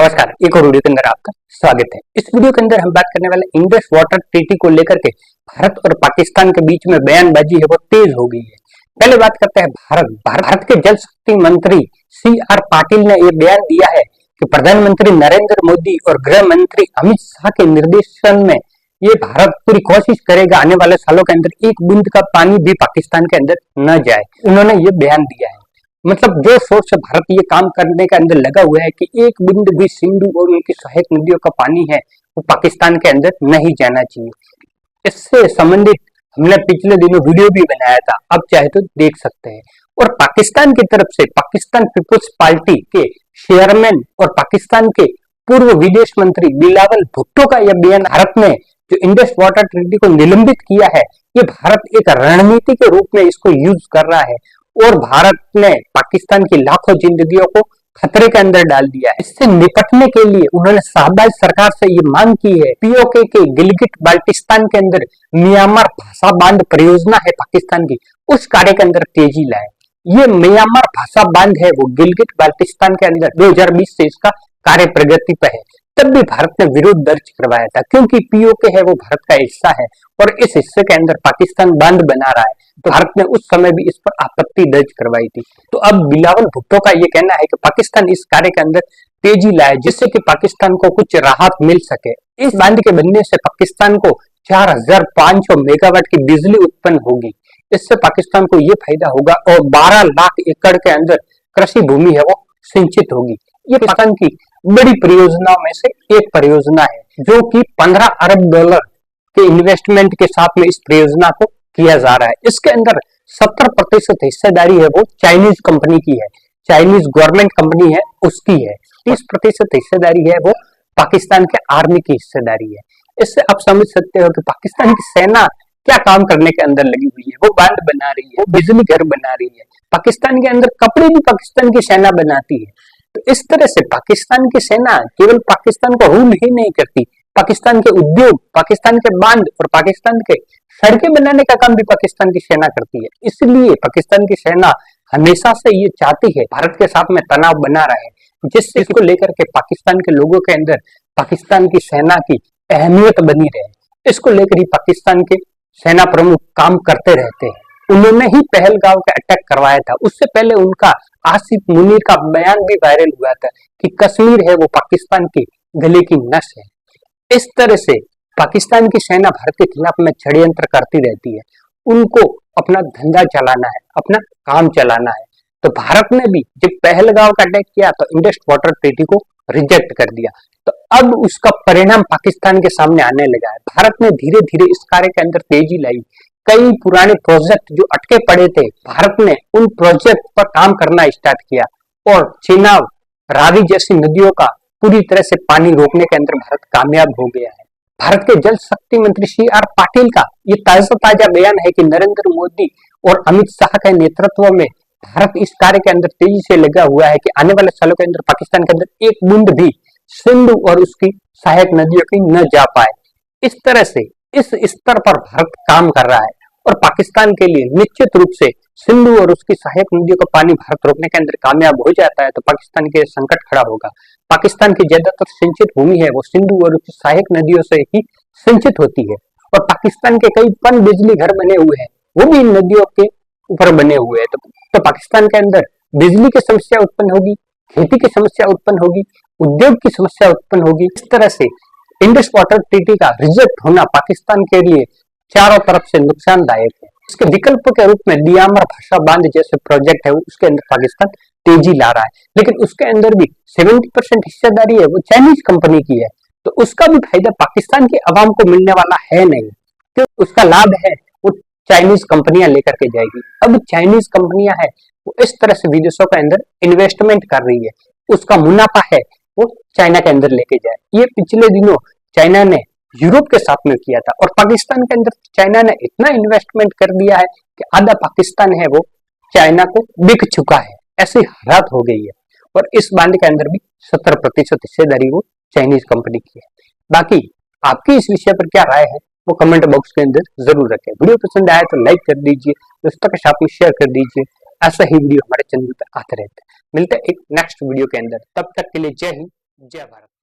नमस्कार, एक और वीडियो के अंदर आपका स्वागत है। इस वीडियो के अंदर हम बात करने वाले इंडस वाटर ट्रीटी को लेकर के भारत और पाकिस्तान के बीच में बयानबाजी है वो तेज हो गई है। पहले बात करते हैं भारत के जल शक्ति मंत्री CR पाटिल ने यह बयान दिया है कि प्रधानमंत्री नरेंद्र मोदी और गृह मंत्री अमित शाह के निर्देशन में ये भारत पूरी कोशिश करेगा आने वाले सालों के अंदर एक बूंद का पानी भी पाकिस्तान के अंदर न जाए। उन्होंने ये बयान दिया है, मतलब जो सोच से भारत ये काम करने के अंदर लगा हुआ है कि एक बूंद भी सिंधु और उनकी सहायक नदियों का पानी है वो पाकिस्तान के अंदर नहीं जाना चाहिए। इससे संबंधित हमने पिछले दिनों वीडियो भी बनाया था, आप चाहे तो देख सकते हैं। और पाकिस्तान की तरफ से पाकिस्तान पीपुल्स पार्टी के चेयरमैन और पाकिस्तान के पूर्व विदेश मंत्री बिलावल भुट्टो का यह बयान, भारत ने जो इंडस वाटर ट्रीटी को निलंबित किया है ये भारत एक रणनीति के रूप में इसको यूज कर रहा है और भारत ने पाकिस्तान की लाखों जिंदगियों को खतरे के अंदर डाल दिया है। इससे निपटने के लिए उन्होंने शाहबाज सरकार से ये मांग की है POK के गिलगिट बाल्टिस्तान के अंदर म्यांमार भाषा बांध परियोजना है पाकिस्तान की, उस कार्य के अंदर तेजी लाए। ये म्यांमार भाषा बांध है वो गिलगिट बाल्टिस्तान के अंदर 2020 से इसका कार्य प्रगति पे है। तब भी भारत ने विरोध दर्ज करवाया था क्योंकि POK है वो भारत का हिस्सा है और इस हिस्से के अंदर पाकिस्तान बांध बना रहा है, तो भारत ने उस समय भी इस पर आपत्ति दर्ज करवाई थी। तो अब बिलावल भुट्टो का ये कहना है कि पाकिस्तान इस कार्य के अंदर तेजी लाए जिससे कि पाकिस्तान को कुछ राहत मिल सके। इस बांध के बनने से पाकिस्तान को 4500 मेगावाट की बिजली उत्पन्न होगी। इससे पाकिस्तान को ये फायदा होगा और 12 लाख एकड़ के अंदर कृषि भूमि है वो सिंचित होगी। ये पाकिस्तान की बड़ी परियोजनाओं में से एक परियोजना है जो कि 15 अरब डॉलर के इन्वेस्टमेंट के साथ में इस परियोजना को किया जा रहा है। इसके अंदर 70% हिस्सेदारी है वो चाइनीज कंपनी की है, चाइनीज गवर्नमेंट कंपनी है उसकी है। 30% हिस्सेदारी है वो पाकिस्तान के आर्मी की हिस्सेदारी है। इससे आप समझ सकते हो कि पाकिस्तान की सेना क्या काम करने के अंदर लगी हुई है। वो बांध बना रही है, वो बिजली घर बना रही है, पाकिस्तान के अंदर कपड़े भी पाकिस्तान की सेना बनाती है। तो इस तरह से पाकिस्तान की सेना केवल पाकिस्तान को रूल ही नहीं करती, पाकिस्तान के उद्योग, पाकिस्तान के बांध और पाकिस्तान के सड़कें बनाने का काम भी पाकिस्तान की सेना करती है। इसलिए पाकिस्तान की सेना हमेशा से ये चाहती है भारत के साथ में तनाव बना रहे, जिससे इसको लेकर के पाकिस्तान के लोगों के अंदर पाकिस्तान की सेना की अहमियत बनी रहे। इसको लेकर ही पाकिस्तान के सेना प्रमुख काम करते रहते हैं। उन्होंने ही पहलगाम का अटैक करवाया था, उससे पहले उनका आसिफ मुनीर का बयान भी वायरल हुआ था कि कश्मीर है वो पाकिस्तान की गले की नस है। इस तरह से पाकिस्तान की सेना भारत के खिलाफ में षड्यंत्र करती रहती है। उनको अपना धंधा चलाना है, अपना काम चलाना है। तो भारत ने भी जब पहलगाम का अटैक किया तो इंडस वाटर ट्रीटी को रिजेक्ट कर दिया। तो अब उसका परिणाम पाकिस्तान के सामने आने लगा है। भारत ने धीरे धीरे इस कार्य के अंदर तेजी लाई। कई पुराने प्रोजेक्ट जो अटके पड़े थे, भारत ने उन प्रोजेक्ट पर काम करना स्टार्ट किया और चेनाब, रावी जैसी नदियों का पूरी तरह से पानी रोकने के अंदर भारत कामयाब हो गया है। भारत के जल शक्ति मंत्री CR पाटिल का ये ताजा बयान है कि नरेंद्र मोदी और अमित शाह के नेतृत्व में भारत इस कार्य के अंदर तेजी से लगा हुआ है कि आने वाले सालों के अंदर पाकिस्तान के अंदर एक बूंद भी सिंधु और उसकी सहायक नदियों की न जा पाए। इस तरह से इस स्तर पर भारत काम कर रहा है और पाकिस्तान के लिए निश्चित रूप से सिंधु और उसकी सहायक नदियों का पानी भारत रोकने के अंदर कामयाब हो जाता है तो पाकिस्तान के संकट खड़ा होगा। पाकिस्तान की ज्यादातर सिंचित भूमि है वो सिंधु और उसकी सहायक नदियों से ही सिंचित होती है और पाकिस्तान के कई पन बिजली घर बने हुए हैं वो भी इन नदियों के ऊपर बने हुए हैं। तो पाकिस्तान के अंदर बिजली की समस्या उत्पन्न होगी, खेती की समस्या उत्पन्न होगी, उद्योग की समस्या उत्पन्न होगी। इस तरह से इंडस वाटर ट्रीटी का रिजेक्ट होना पाकिस्तान के लिए चारों तरफ से नुकसानदायक है। इसके विकल्प के रूप में म्यांमार भाषा बांध जैसे प्रोजेक्ट है उसके अंदर पाकिस्तान तेजी ला रहा है, लेकिन उसके अंदर भी 70% हिस्सेदारी है वो चाइनीज कंपनी की है। तो उसका भी फायदा पाकिस्तान के अवाम को मिलने वाला है नहीं, तो उसका लाभ है वो चाइनीज कंपनियां लेकर के जाएगी। अब चाइनीज कंपनियां है वो इस तरह से विदेशों के अंदर इन्वेस्टमेंट कर रही है, उसका मुनाफा है वो चाइना के अंदर लेके जाए। ये पिछले दिनों चाइना ने यूरोप के साथ में किया था और पाकिस्तान के अंदर चाइना ने इतना इन्वेस्टमेंट कर दिया है कि आधा पाकिस्तान है वो चाइना को बिक चुका है, ऐसी हालत हो गई है। और इस बांध के अंदर भी 70% हिस्सेदारी वो चाइनीज कंपनी की है। बाकी आपकी इस विषय पर क्या राय है वो कमेंट बॉक्स के अंदर जरूर रखें। वीडियो पसंद आया तो लाइक कर दीजिए, दोस्तों के साथ में शेयर कर दीजिए। ऐसा ही वीडियो हमारे चैनल पर आते रहते हैं। मिलते हैं एक नेक्स्ट वीडियो के अंदर, तब तक के लिए जय हिंद, जय भारत।